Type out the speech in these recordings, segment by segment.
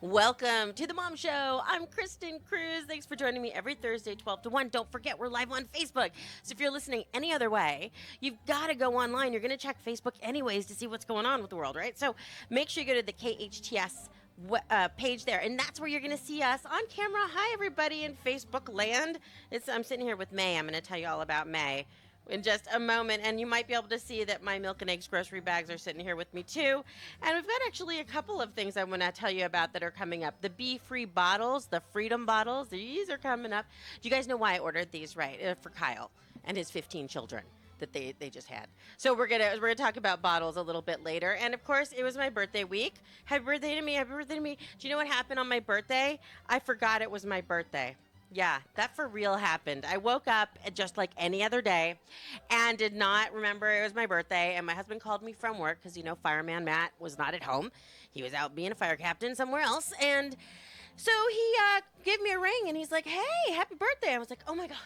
Welcome to the Mom Show. I'm Kristin Cruz. Thanks for joining me every Thursday, 12 to 1. Don't forget, we're live on Facebook. So if you're listening any other way, you've got to go online. You're going to check Facebook anyways to see what's going on with the world, right? So make sure you go to the KHTS page there, and that's where you're going to see us on camera. Hi, everybody in Facebook land. I'm sitting here with May. I'm going to tell you all about May in just a moment, and you might be able to see that my milk and eggs grocery bags are sitting here with me too. And we've got actually a couple of things I want to tell you about that are coming up. The Be-Free bottles, the Freedom bottles, these are coming up. Do you guys know why I ordered these? Right, for Kyle and his 15 children that they just had. So we're gonna talk about bottles a little bit later. And of course, it was my birthday week. Happy birthday to me! Happy birthday to me! Do you know what happened on my birthday? I forgot it was my birthday. Yeah, that for real happened. I woke up just like any other day and did not remember it was my birthday. And my husband called me from work because, fireman Matt was not at home. He was out being a fire captain somewhere else. And so he gave me a ring and he's like, hey, happy birthday. I was like, oh my God.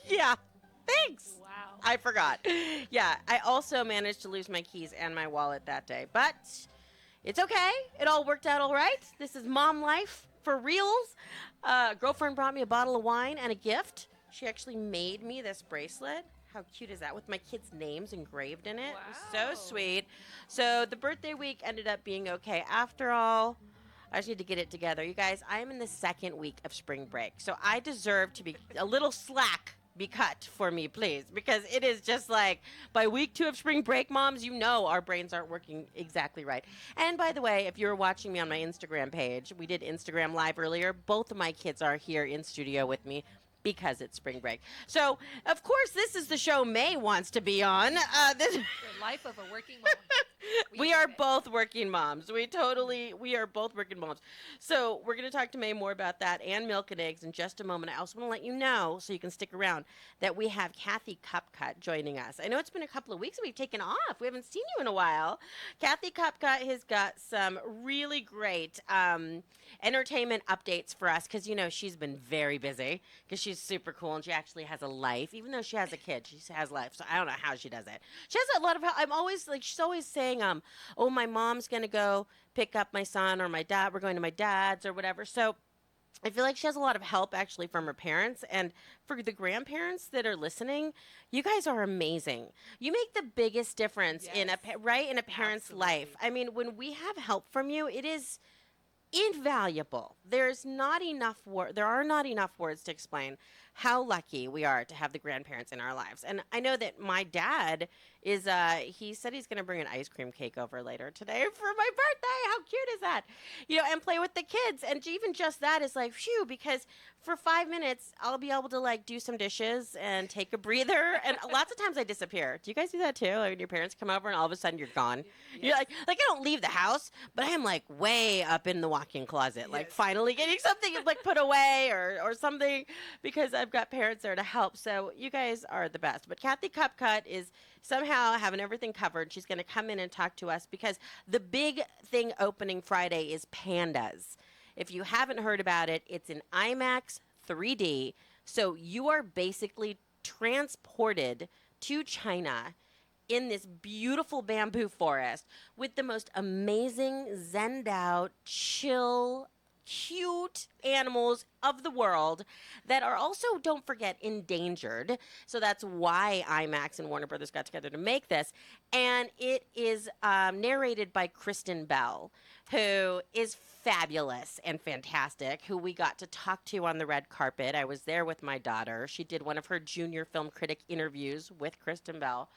Yeah, thanks. Wow. I forgot. Yeah, I also managed to lose my keys and my wallet that day. But it's okay. It all worked out all right. This is mom life. For reals. Girlfriend brought me a bottle of wine and a gift. She actually made me this bracelet. How cute is that? With my kids' names engraved in it. Wow. It was so sweet. So the birthday week ended up being okay. After all, I just need to get it together. You guys, I am in the second week of spring break. So I deserve to be a little slack be cut for me, please, because it is just like by week 2 of spring break, moms, our brains aren't working exactly right. And by the way, if you're watching me on my Instagram page, we did Instagram Live earlier. Both of my kids are here in studio with me because it's spring break. So, of course, this is the show May wants to be on. The life of a working mom. We are both working moms. We are both working moms. So we're going to talk to May more about that and milk and eggs in just a moment. I also want to let you know, so you can stick around, that we have Kathy Cupcut joining us. I know it's been a couple of weeks that we've taken off. We haven't seen you in a while. Kathy Cupcut has got some really great entertainment updates for us because, she's been very busy because she's super cool and she actually has a life. Even though she has a kid, she has life. So I don't know how she does it. She has a lot of help. She's always saying, oh, my mom's going to go pick up my son, or my dad, we're going to my dad's or whatever. So I feel like she has a lot of help actually from her parents. And for the grandparents that are listening, you guys are amazing. You make the biggest difference in a parent's life. I mean, when we have help from you, it is invaluable. There are not enough words to explain how lucky we are to have the grandparents in our lives. And I know that my dad is, he said he's going to bring an ice cream cake over later today for my birthday. How cute is that? And play with the kids. And even just that is like, phew, because for 5 minutes, I'll be able to do some dishes and take a breather. And lots of times I disappear. Do you guys do that too? Like when your parents come over and all of a sudden you're gone. Yes. You're like I don't leave the house, but I'm way up in the walk-in closet, finally getting something put away or something, because I've got parents there to help. So you guys are the best. But Kathy Cupcut is somehow having everything covered. She's going to come in and talk to us because the big thing opening Friday is Pandas. If you haven't heard about it, it's in IMAX 3D. So you are basically transported to China in this beautiful bamboo forest with the most amazing, zenned out, chill, cute animals of the world that are also, don't forget, endangered. So that's why IMAX and Warner Brothers got together to make this. And it is narrated by Kristen Bell, who is fabulous and fantastic, who we got to talk to on the red carpet. I was there with my daughter. She did one of her junior film critic interviews with Kristen Bell.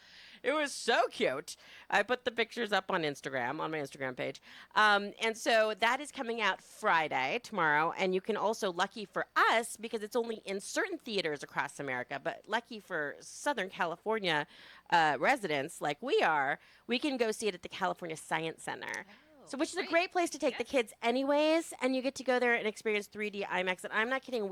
It was so cute. I put the pictures up on Instagram, on my Instagram page. And so that is coming out Friday, tomorrow. And you can also, lucky for us, because it's only in certain theaters across America, but lucky for Southern California residents like we are, we can go see it at the California Science Center. So, which is a great place to take the kids anyways, and you get to go there and experience 3D IMAX. And I'm not kidding.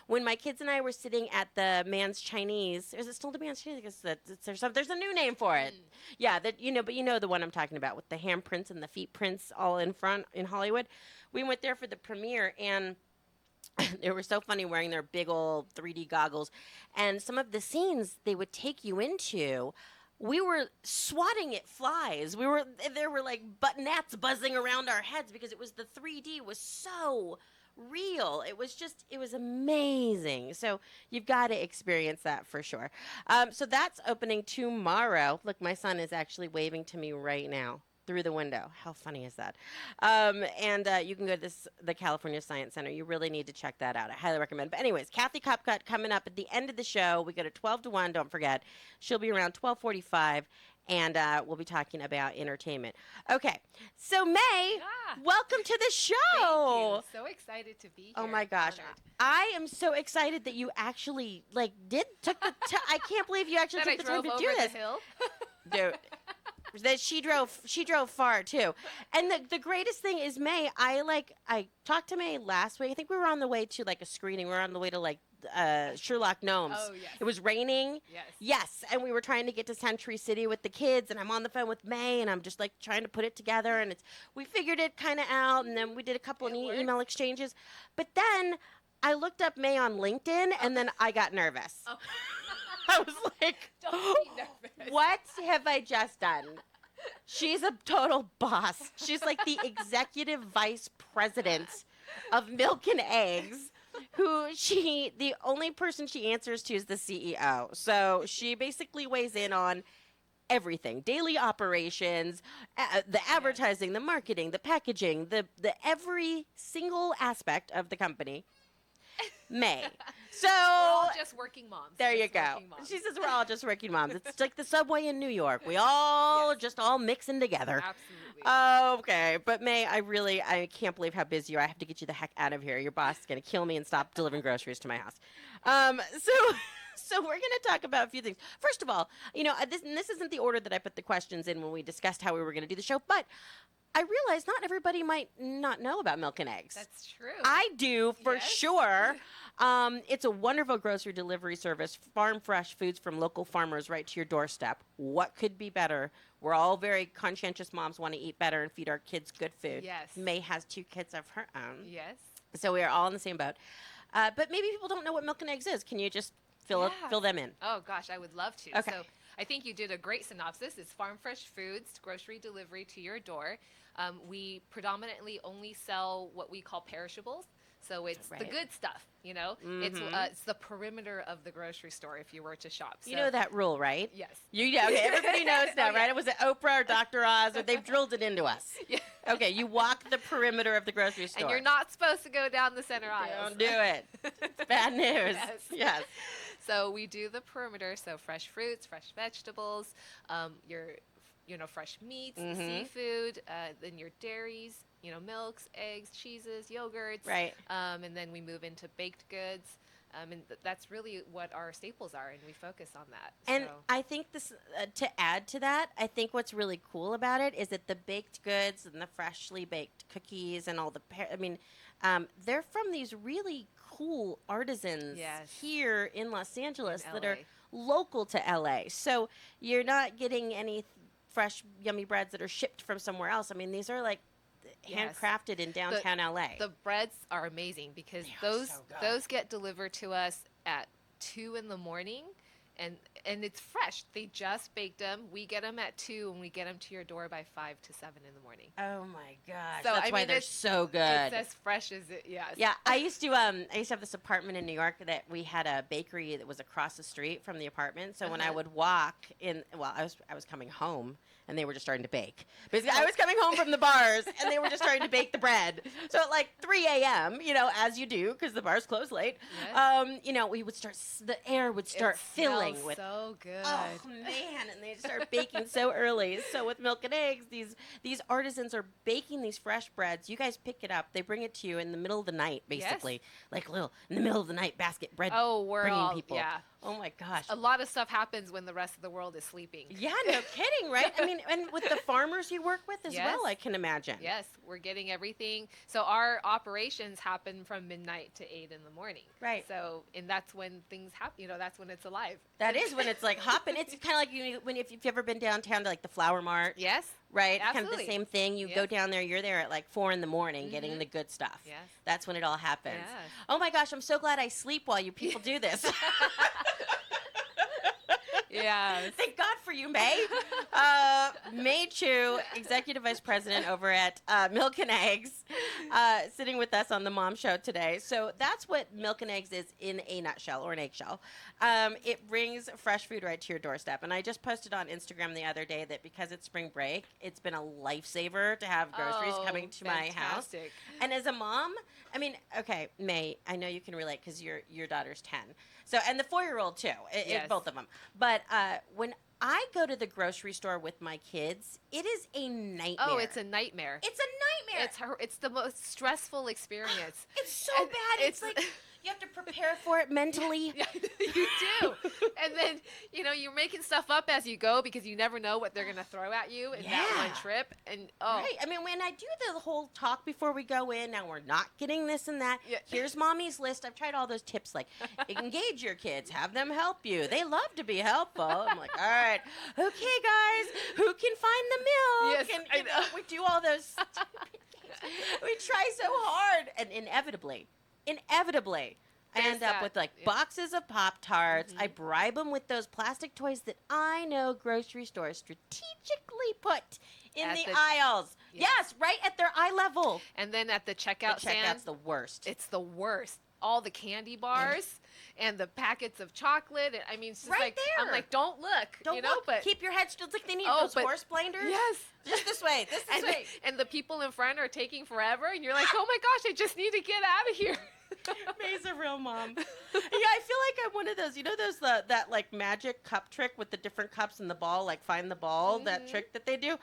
When my kids and I were sitting at the Man's Chinese, is it still the Man's Chinese? I guess there's a new name for it. Yeah, but you know the one I'm talking about with the handprints and the feet prints all in front in Hollywood. We went there for the premiere, and they were so funny wearing their big old 3D goggles. And some of the scenes they would take you into we were swatting at flies. There were like gnats buzzing around our heads because it was the 3D was so real. It was amazing. So you've got to experience that for sure. So that's opening tomorrow. Look, my son is actually waving to me right now through the window. How funny is that? And you can go to the California Science Center. You really need to check that out. I highly recommend. But anyways, Kathy Kopcut coming up at the end of the show. We go to 12 to 1. Don't forget. She'll be around 12:45. And we'll be talking about entertainment. Okay, so May, welcome to the show. Thank you. So excited to be here. Oh my gosh, Honored. I am so excited that you actually took the. I can't believe you actually took the time to do this, dude. That she drove far too. And the greatest thing is May. I talked to May last week. I think we were on the way to like a screening. We were on the way to Sherlock Gnomes. Oh, yes. It was raining. Yes. And we were trying to get to Century City with the kids, and I'm on the phone with May, and I'm just like trying to put it together, and we figured it kind of out, and then we did a couple of email exchanges. But then I looked up May on LinkedIn, and then I got nervous. Oh. I was like, Don't be nervous. What have I just done? She's a total boss. She's like the executive vice president of Milk and Eggs, the only person she answers to is the CEO. So she basically weighs in on everything, daily operations, the advertising, the marketing, the packaging, the every single aspect of the company. May. So we're all just working moms. There you go. She says we're all just working moms. It's like the subway in New York. We all just all mixing together. Absolutely. Okay, but May, I can't believe how busy you are. I have to get you the heck out of here. Your boss is going to kill me and stop delivering groceries to my house. So we're going to talk about a few things. First of all, this isn't the order that I put the questions in when we discussed how we were going to do the show, but I realize not everybody might not know about Milk and Eggs. That's true. I do for sure. It's a wonderful grocery delivery service, farm fresh foods from local farmers right to your doorstep. What could be better? We're all very conscientious moms, want to eat better and feed our kids good food. Yes. May has 2 kids of her own. Yes. So we are all in the same boat. But maybe people don't know what Milk and Eggs is. Can you just fill them in? Oh, gosh, I would love to. Okay. So I think you did a great synopsis. It's farm fresh foods, grocery delivery to your door. We predominantly only sell what we call perishables. So it's the good stuff, Mm-hmm. It's the perimeter of the grocery store if you were to shop. So. You know that rule, right? Yes. Okay, everybody knows now, right? Was it Oprah or Dr. Oz? Or they've drilled it into us. Yeah. Okay, you walk the perimeter of the grocery store. And you're not supposed to go down the center aisles. Don't do it. It's bad news. Yes. So we do the perimeter, so fresh fruits, fresh vegetables, fresh meats, seafood, then your dairies, milks, eggs, cheeses, yogurts. Right. And then we move into baked goods. And that's really what our staples are, and we focus on that. And I think this, to add to that, I think what's really cool about it is that the baked goods and the freshly baked cookies and all they're from these really cool artisans here in Los Angeles that are local to LA. So you're not getting any fresh, yummy breads that are shipped from somewhere else. I mean, these are like handcrafted in downtown LA. The breads are amazing because those get delivered to us at 2 in the morning, and it's fresh. They just baked them. We get them at 2, and we get them to your door by 5 to 7 in the morning. Oh my gosh! So that's why they're so good. It's as fresh as it. Yes. Yeah, I used to have this apartment in New York that we had a bakery that was across the street from the apartment. So when I would walk in, I was coming home. And they were just starting to bake. Basically, I was coming home from the bars, and they were just starting to bake the bread. So at like 3 a.m., as you do, because the bars close late, we would the air would start filling with. So good. Oh man, and they start baking so early. So with Milk and Eggs, these artisans are baking these fresh breads. You guys pick it up. They bring it to you in the middle of the night, basically, like in the middle of the night basket bread. Oh, we're bringing all people. Yeah. Oh my gosh. A lot of stuff happens when the rest of the world is sleeping. Yeah, no kidding, right? I mean, and with the farmers you work with as well, I can imagine. Yes, we're getting everything. So our operations happen from midnight to 8 in the morning. Right. So, and that's when things happen, that's when it's alive. That is when it's like hopping. It's kind of like if you've ever been downtown to like the Flower Mart. Yes. Right? Absolutely. Kind of the same thing. You go down there, you're there at like 4 in the morning getting the good stuff. Yes. That's when it all happens. Yes. Oh my gosh, I'm so glad I sleep while you people do this. Yeah. Thank God for for you, May. May Chu, Executive Vice President over at Milk and Eggs, sitting with us on the Mom Show today. So that's what Milk and Eggs is in a nutshell, or an eggshell. It brings fresh food right to your doorstep. And I just posted on Instagram the other day that because it's spring break, it's been a lifesaver to have groceries coming to my house. And as a mom, I mean, okay, May, I know you can relate because your daughter's 10. So, and the 4-year-old too, both of them. But when I go to the grocery store with my kids, it is a nightmare. Oh, it's a nightmare. It's a nightmare. It's the most stressful experience. It's so bad. It's like you have to prepare for it mentally. Yeah, you do. And then, you're making stuff up as you go because you never know what they're going to throw at you in that one trip. And Right. I mean, when I do the whole talk before we go in, now we're not getting this and that. Yeah. Here's mommy's list. I've tried all those tips, like engage your kids, have them help you. They love to be helpful. I'm like, all right, okay, guys, who can find the milk? Yes, And we do all those. We try so hard, and inevitably, I end up with boxes of Pop-Tarts. I bribe them with those plastic toys that I know grocery stores strategically put in the aisles. Yes, right at their eye level. And then at the checkout stand, checkout's the worst. It's the worst. All the candy bars and the packets of chocolate. And, I mean, it's just right there. I'm like, don't look. Don't look. But keep your head still. It's like they need those horse blinders. Yes. Just this way. This way. And the people in front are taking forever. And you're like, oh my gosh, I just need to get out of here. May's a real mom. Yeah, I feel like I'm one of those. You know those that like magic cup trick with the different cups and the ball, like find the ball, that trick that they do.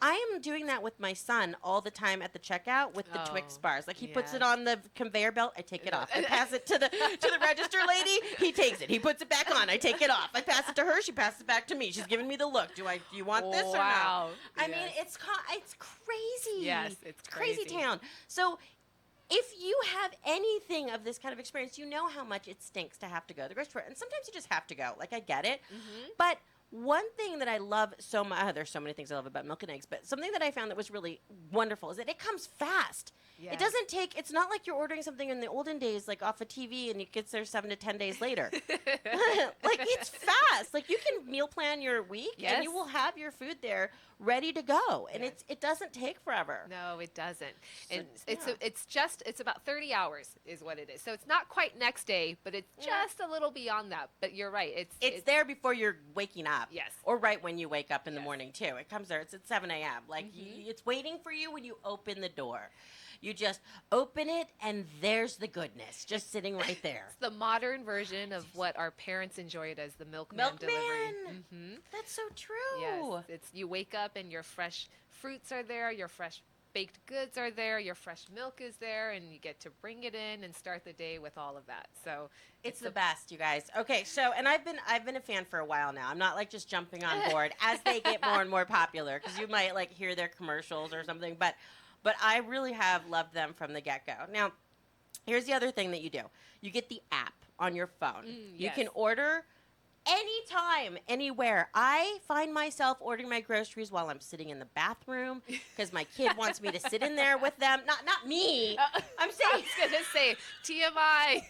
I am doing that with my son all the time at the checkout with the Twix bars. Like he puts it on the conveyor belt, I take it off. I pass it to the register lady. He takes it. He puts it back on. I take it off. I pass it to her. She passes it back to me. She's giving me the look. Do you want this or not? I mean, it's crazy. Yes, it's crazy town. So if you have anything of this kind of experience, you know how much it stinks to have to go to the grocery store. And sometimes you just have to go. Like, I get it. But one thing that I love so much, there's so many things I love about Milk and Eggs, but something that I found that was really wonderful is that it comes fast. Yes. It doesn't take, it's not like you're ordering something in the olden days, like off a TV, and it gets there 7 to 10 days later. Like, it's fast. Like, you can meal plan your week, and you will have your food there ready to go. And it doesn't take forever. No, it doesn't. And it's about 30 hours is what it is. So it's not quite next day, but it's just a little beyond that. But you're right. It's there before you're waking up. Yes. Or right when you wake up in the morning, too. It comes there. It's at 7 a.m. Like, it's waiting for you when you open the door. You just open it, and there's the goodness just sitting right there. It's the modern version of what our parents enjoyed as the milkman delivery. That's so true. Yes, it's you wake up and your fresh fruits are there, your fresh baked goods are there, your fresh milk is there, and you get to bring it in and start the day with all of that. So it's the best, you guys. Okay, so and I've been a fan for a while now. I'm not like just jumping on board as they get more and more popular, because you might like hear their commercials or something, but I really have loved them from the get-go. Now, here's the other thing that you do. You get the app on your phone. You can order anytime, anywhere. I find myself ordering my groceries while I'm sitting in the bathroom because my kid wants me to sit in there with them. Not me. I'm saying. I was going to say, TMI.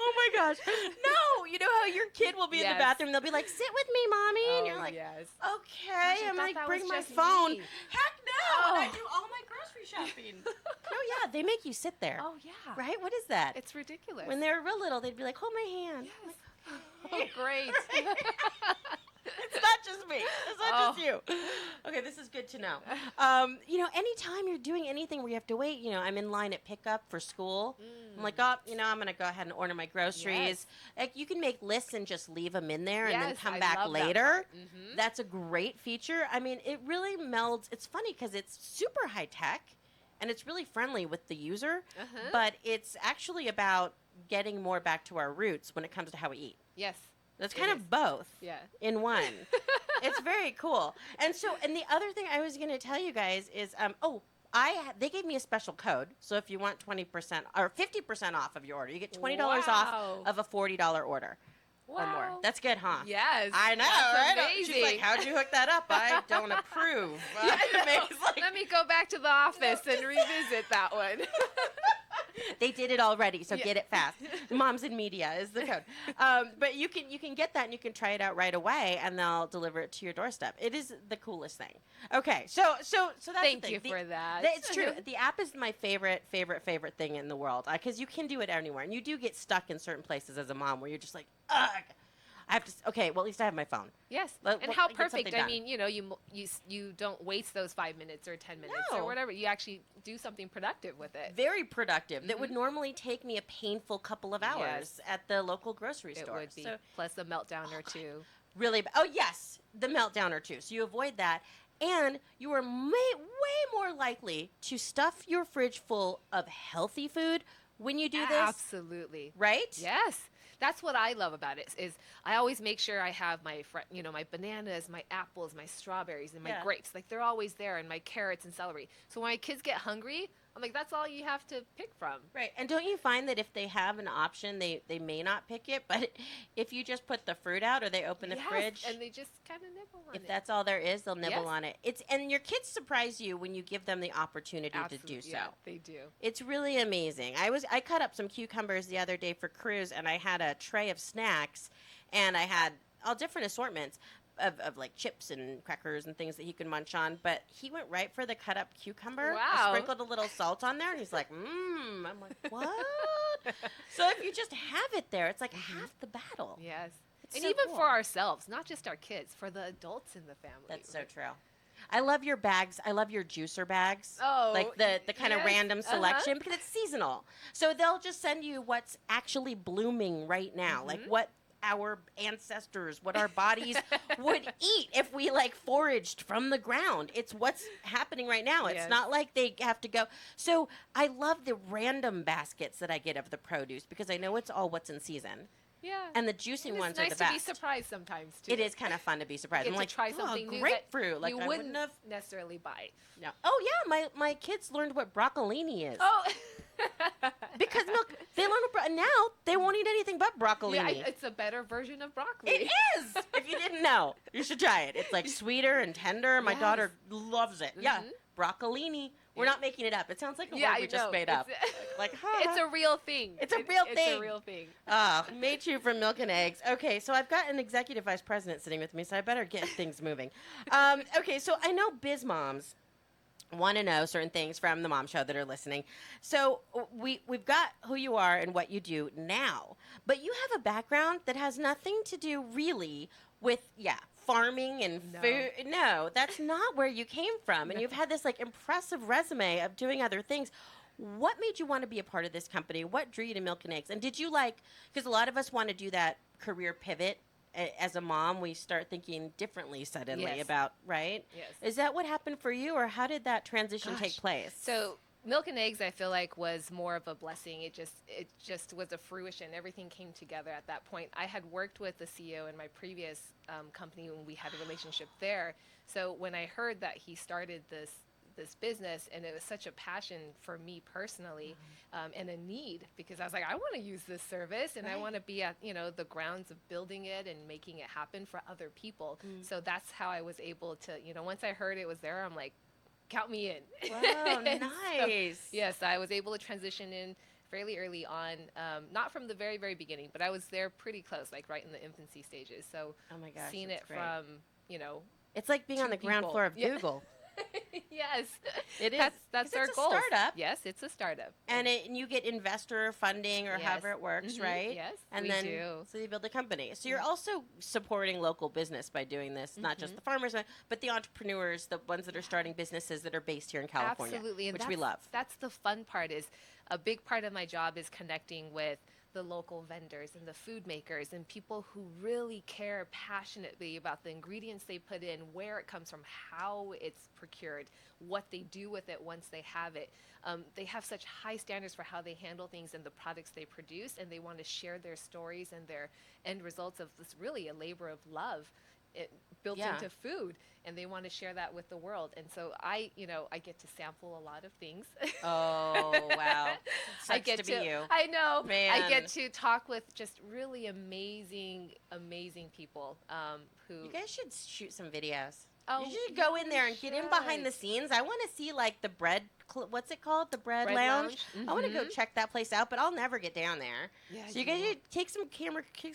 Oh my gosh. No, you know how your kid will be in the bathroom, they'll be like, sit with me, mommy. And you're like, okay, I'm like, bring my phone. Me. Heck no. And I do all my grocery shopping. Oh yeah, they make you sit there. Oh yeah. Right? What is that? It's ridiculous. When they were real little, they'd be like, hold my hand. Yes. Oh, great. It's not just me. It's not just you. Okay, this is good to know. Anytime you're doing anything where you have to wait, I'm in line at pickup for school. I'm like, I'm going to go ahead and order my groceries. Yes. Like, you can make lists and just leave them in there and then come back later. That That's a great feature. I mean, it really melds. It's funny because it's super high tech and it's really friendly with the user, but it's actually about getting more back to our roots when it comes to how we eat. Yes. That's kind of both in one. It's very cool. And the other thing I was going to tell you guys is, they gave me a special code. So if you want 20% or 50% off of your order, you get $20 off of a $40 order or more. That's good, huh? Yes. I know, that's right? amazing. She's like, how'd you hook that up? I don't approve. Let me go back to the office and revisit that one. They did it already, so get it fast. Moms in media is the code. But you can get that and you can try it out right away, and they'll deliver it to your doorstep. It is the coolest thing. Okay, so that's Thank the thing. you for that. It's true. The app is my favorite thing in the world because you can do it anywhere, and you do get stuck in certain places as a mom where you're just like, ugh. I have to. Okay, well at least I have my phone. Yes, and how perfect. I mean, you don't waste those 5 minutes or 10 minutes or whatever. You actually do something productive with it. Very productive. That would normally take me a painful couple of hours at the local grocery store. It would be. So, plus a meltdown or two. Really? Oh yes, the meltdown or two. So you avoid that, and you are way more likely to stuff your fridge full of healthy food when you do this. Absolutely. Right? Yes. That's what I love about it is I always make sure I have my my bananas, my apples, my strawberries, and my grapes. Like they're always there, and my carrots and celery. So when my kids get hungry, I'm like, that's all you have to pick from. Right. And don't you find that if they have an option, they may not pick it, but if you just put the fruit out or they open the fridge and they just kind of nibble on it. If that's all there is, they'll nibble on it. And your kids surprise you when you give them the opportunity to do so. Yeah, they do. It's really amazing. I cut up some cucumbers the other day for Cruz, and I had a tray of snacks, and I had all different assortments of like chips and crackers and things that he could munch on, but he went right for the cut up cucumber. Wow. Sprinkled a little salt on there, and he's like, I'm like, what? So if you just have it there, it's like half the battle. Yes. It's and so even cool. for ourselves, not just our kids, for the adults in the family. That's so true. I love your bags. I love your juicer bags. Oh, like the kind of random selection because it's seasonal. So they'll just send you what's actually blooming right now, like what our ancestors, what our bodies would eat if we like foraged from the ground. It's what's happening right now. It's not like they have to go. So I love the random baskets that I get of the produce because I know it's all what's in season. Yeah. And the juicing ones are the best. It's nice to be surprised sometimes, too. It is kind of fun to be surprised. I'm like, try something new grapefruit. Like, you I wouldn't have necessarily buy. No. Oh, yeah. My kids learned what broccolini is. Oh. Because they learned now they won't eat anything but broccolini. Yeah, it's a better version of broccoli. It is. If you didn't know, you should try it. It's like sweeter and tender. My daughter loves it. Yeah. Broccolini. We're not making it up. It sounds like a word we just made up. Like, it's a real thing. It's a real thing. It's a real thing. Made you from milk and eggs. Okay, so I've got an executive vice president sitting with me, so I better get things moving. Okay, so I know biz moms want to know certain things from the Mom Show that are listening. So we've got who you are and what you do now, but you have a background that has nothing to do really with farming and food. No, that's not where you came from. And you've had this like impressive resume of doing other things. What made you want to be a part of this company? What drew you to Milk and Eggs? And did you because a lot of us want to do that career pivot. As a mom, we start thinking differently suddenly about, right? Yes. Is that what happened for you, or how did that transition take place? So Milk and Eggs, I feel like, was more of a blessing. It just was a fruition. Everything came together at that point. I had worked with the CEO in my previous company when we had a relationship there. So when I heard that he started this business, and it was such a passion for me personally, and a need, because I was like, I want to use this service, and I want to be at the grounds of building it and making it happen for other people. So that's how I was able to, once I heard it was there, I'm like, count me in. Wow, nice. So, yes, I was able to transition in fairly early on, not from the very, very beginning, but I was there pretty close, like right in the infancy stages. So oh my gosh, seeing it great. From, it's like being on the ground floor of Google. Yes, it is. That's our goal. It's a startup. Yes, it's a startup. And you get investor funding or however it works, right? Yes, and we then do. So you build a company. So you're also supporting local business by doing this, not just the farmers, but the entrepreneurs, the ones that are starting businesses that are based here in California, absolutely, and which we love. That's the fun part. Is a big part of my job is connecting with the local vendors and the food makers and people who really care passionately about the ingredients they put in, where it comes from, how it's procured, what they do with it once they have it. They have such high standards for how they handle things and the products they produce, and they want to share their stories and their end results of this really a labor of love built into food, and they want to share that with the world. And so I get to sample a lot of things. Oh, wow. I get to be you. I know. Man. I get to talk with just really amazing people who... You guys should shoot some videos. Oh, you should go in there and get in behind the scenes. I want to see like the bread what's it called? The Bread Lounge. I want to go check that place out, but I'll never get down there. Yeah, so you guys need to take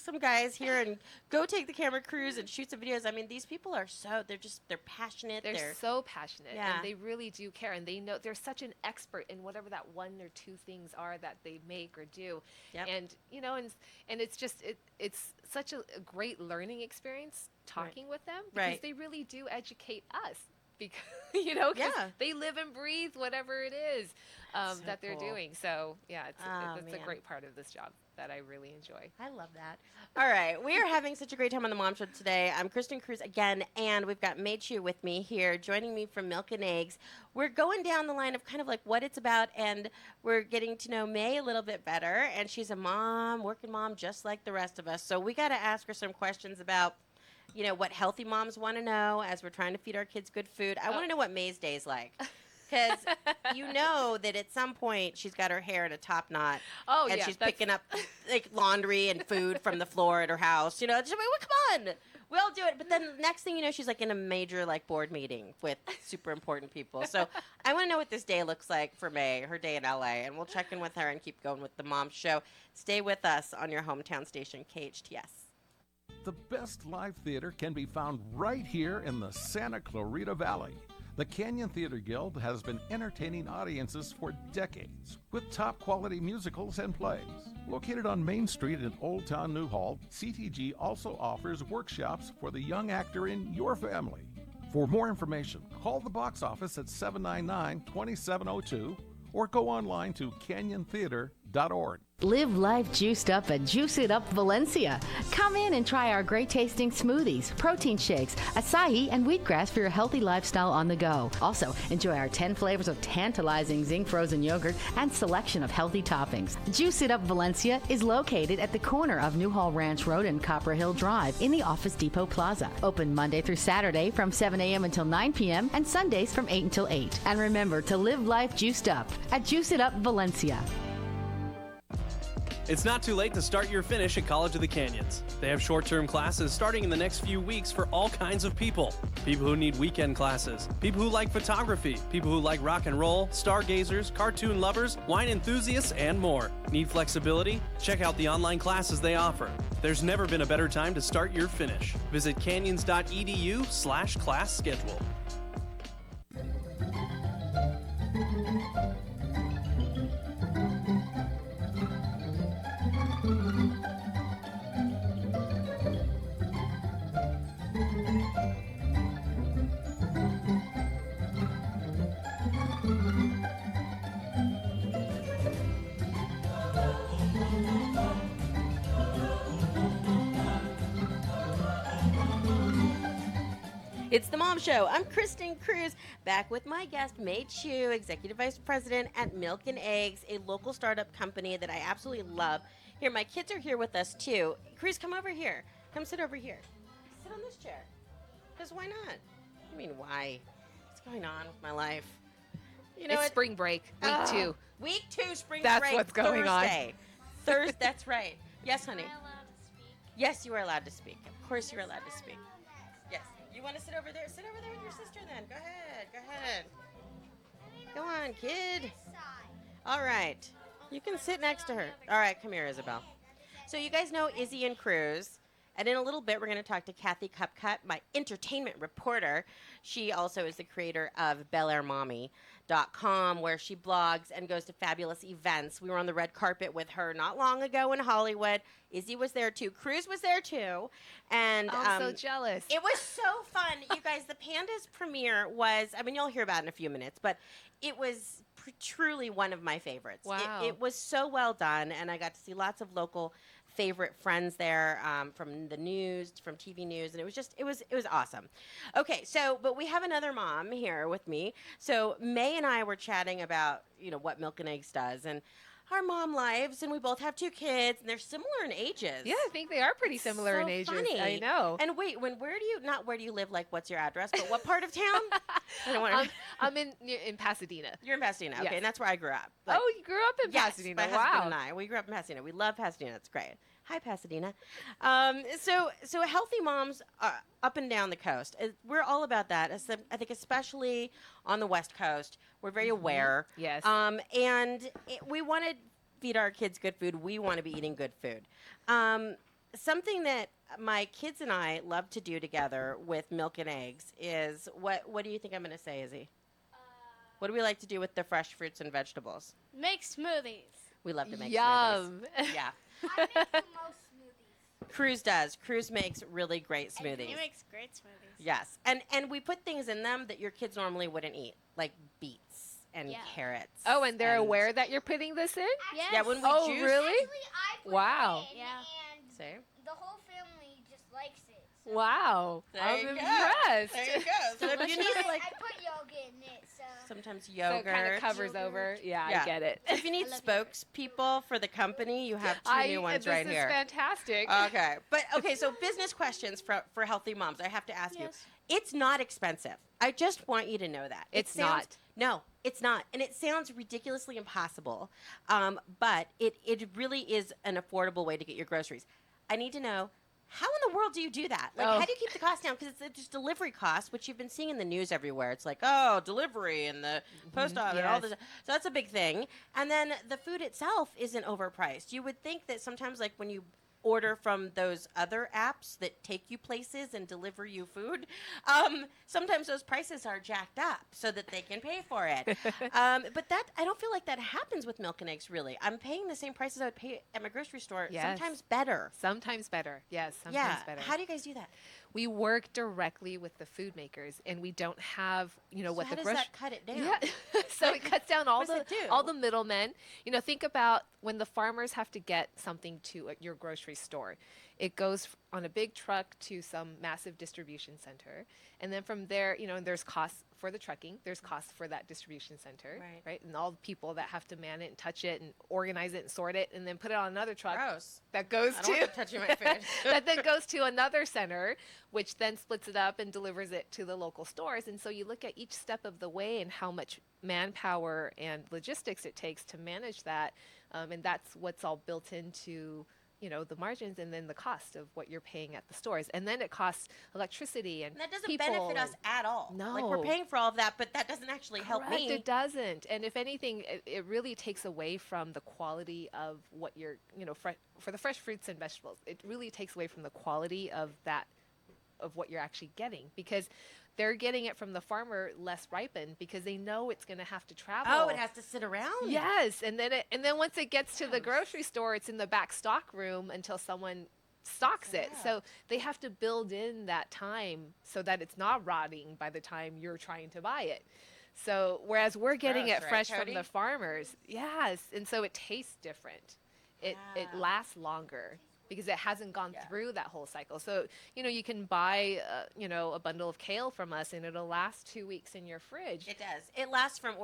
some guys here and go take the camera cruise and shoot some videos. I mean, these people are they're passionate. They're so passionate, and they really do care, and they know they're such an expert in whatever that one or two things are that they make or do. Yep. And and it's just it's such a great learning experience talking with them, because they really do educate us. Because they live and breathe whatever it is that they're doing. So it's a great part of this job that I really enjoy. I love that. All right, we are having such a great time on the Mom Show today. I'm Kristin Cruz again, and we've got Mei Chu with me here, joining me from Milk and Eggs. We're going down the line of kind of like what it's about, and we're getting to know Mei a little bit better. And she's a mom, working mom, just like the rest of us. So we got to ask her some questions about what healthy moms want to know as we're trying to feed our kids good food. I want to know what Mei's day's like. Because that at some point she's got her hair in a top knot. Oh, and she's picking up like laundry and food from the floor at her house. Come on. We'll do it. But then next thing you know, she's like in a major board meeting with super important people. So I want to know what this day looks like for Mei, her day in LA. And we'll check in with her and keep going with the Mom Show. Stay with us on your hometown station, KHTS. The best live theater can be found right here in the Santa Clarita Valley. The Canyon Theater Guild has been entertaining audiences for decades with top quality musicals and plays. Located on Main Street in Old Town Newhall, CTG also offers workshops for the young actor in your family. For more information, call the box office at 799-2702 or go online to canyontheater.org. Live life juiced up at Juice It Up Valencia. Come in and try our great tasting smoothies, protein shakes, acai, and wheatgrass for your healthy lifestyle on the go. Also, enjoy our 10 flavors of tantalizing zinc frozen yogurt and selection of healthy toppings. Juice It Up Valencia is located at the corner of Newhall Ranch Road and Copper Hill Drive in the Office Depot Plaza. Open Monday through Saturday from 7 a.m. until 9 p.m. and Sundays from 8 until 8. And remember to live life juiced up at Juice It Up Valencia. It's not too late to start your finish at College of the Canyons. They have short-term classes starting in the next few weeks for all kinds of people. People who need weekend classes, people who like photography, people who like rock and roll, stargazers, cartoon lovers, wine enthusiasts, and more. Need flexibility? Check out the online classes they offer. There's never been a better time to start your finish. Visit canyons.edu/class schedule. It's the Mom Show. I'm Kristin Cruz, back with my guest, Mei Chu, Executive Vice President at Milk and Eggs, a local startup company that I absolutely love. Here, my kids are here with us, too. Cruz, come over here. Come sit over here. Sit on this chair. Because why not? I mean, why? What's going on with my life? It's spring break, week 2. Week 2, spring That's break. That's what's going Thursday. Thursday, that's right. Yes, honey. Am I allowed to speak? Yes, you are allowed to speak. Of course you're allowed to speak. Yes. You want to sit over there? Sit over there with your sister then. Go ahead. Go ahead. Go on, kid. All right. You can sit next to her. All right, come here, Isabel. So you guys know Izzy and Cruz. And in a little bit, we're going to talk to Kathy Cupcut, my entertainment reporter. She also is the creator of BelAirMommy.com, where she blogs and goes to fabulous events. We were on the red carpet with her not long ago in Hollywood. Izzy was there, too. Cruz was there, too. And I'm so jealous. It was so fun. You guys, the Pandas premiere was, I mean, you'll hear about it in a few minutes, but it was truly one of my favorites. Wow. It was so well done, and I got to see lots of local favorite friends there from the news, from TV news, and it was awesome. Okay, but we have another mom here with me. So Mei and I were chatting about what Milk and Eggs does and our mom lives, and we both have 2 kids, and they're similar in ages. Yeah, I think they are pretty similar in ages. Funny. I know. And wait, where do you live? Like, what's your address? But what part of town? I'm in Pasadena. You're in Pasadena, okay, Yes. and that's where I grew up. Oh, you grew up in Pasadena. My Wow. husband and I, we grew up in Pasadena. We love Pasadena. It's great. Hi, Pasadena. So healthy moms up and down the coast. We're all about that. I think especially on the West Coast, we're very aware. Yes. We want to feed our kids good food. We want to be eating good food. Something that my kids and I love to do together with milk and eggs is what do you think I'm going to say, Izzy? What do we like to do with the fresh fruits and vegetables? Make smoothies. We love to make Yum. smoothies. Yeah. I make the most smoothies. Cruz does. Cruz makes really great smoothies. He makes great smoothies. Yes. And we put things in them that your kids normally wouldn't eat, like beets and carrots. Oh, and they're aware that you're putting this in? Yes. Yeah, when we Oh, juice. really? Actually, I put Wow. it in, Yeah. and See? the whole family just likes it. So Wow. There I'm you go. impressed. There you go. So if you need like I put yogurt in it, so. sometimes So yogurt. it kind of covers over. Yeah, I get it. If you need I love yogurt. spokespeople for the company, you have two new ones right this here. is fantastic. Okay. So business questions for healthy moms. I have to ask you. Yes. It's not expensive. I just want you to know that. It's not. No, it's not. And it sounds ridiculously impossible, but it really is an affordable way to get your groceries. I need to know, how in the world do you do that? Like, how do you keep the cost down? Because it's just delivery costs, which you've been seeing in the news everywhere. It's like, oh, delivery and the post office and all this. So that's a big thing. And then the food itself isn't overpriced. You would think that sometimes, like, when you order from those other apps that take you places and deliver you food, sometimes those prices are jacked up so that they can pay for it. But that, I don't feel like that happens with milk and eggs, really. I'm paying the same prices I would pay at my grocery store, Yes. sometimes better. Sometimes better. Yes, sometimes better. How do you guys do that? We work directly with the food makers, and we don't have, what how the does grocery. that cut it down? Yeah. So it cuts down all what does it do? all the middlemen. Think about when the farmers have to get something to your grocery store. It goes on a big truck to some massive distribution center, and then from there, and there's costs for the trucking. There's costs for that distribution center, right? And all the people that have to man it and touch it and organize it and sort it, and then put it on another truck. Gross. That goes I don't to want them touching my food. that then goes to another center, which then splits it up and delivers it to the local stores. And so you look at each step of the way and how much manpower and logistics it takes to manage that, and that's what's all built into the margins and then the cost of what you're paying at the stores. And then it costs electricity and that doesn't people benefit us at all. No. Like, we're paying for all of that, but that doesn't actually help Correct, me. It doesn't. And if anything, it really takes away from the quality of what you're, for the fresh fruits and vegetables. It really takes away from the quality of what you're actually getting, because they're getting it from the farmer less ripened because they know it's going to have to travel. Oh, it has to sit around? Yes, and then once it gets to the grocery store, it's in the back stock room until someone stocks it. So they have to build in that time so that it's not rotting by the time you're trying to buy it. So whereas we're getting gross, it right, fresh Cody? from the farmers, yes, and so it tastes different. It lasts longer because it hasn't gone through that whole cycle. So, you can buy, a bundle of kale from us, and it'll last 2 weeks in your fridge. It does. It lasts from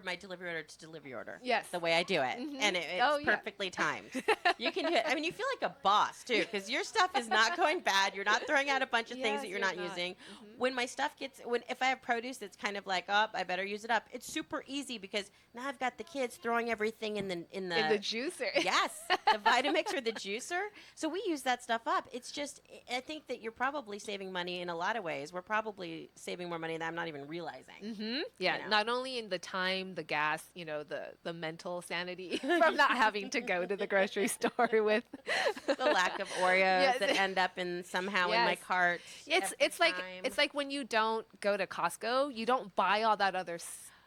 my delivery order to delivery order. Yes. The way I do it. And it's perfectly timed. You can do it. I mean, you feel like a boss, too, because your stuff is not going bad. You're not throwing out a bunch of things that you're not using. When my stuff if I have produce that's kind of like, I better use it up, it's super easy because now I've got the kids throwing everything in the juicer. Yes, the Vitamix or the juicer. So we use that stuff up. It's just, I think that you're probably saving money in a lot of ways. We're probably saving more money than I'm not even realizing. Yeah, not only in the time, the gas, the mental sanity from not having to go to the grocery store with the lack of Oreos that end up somehow in my cart. It's like when you don't go to Costco, you don't buy all that other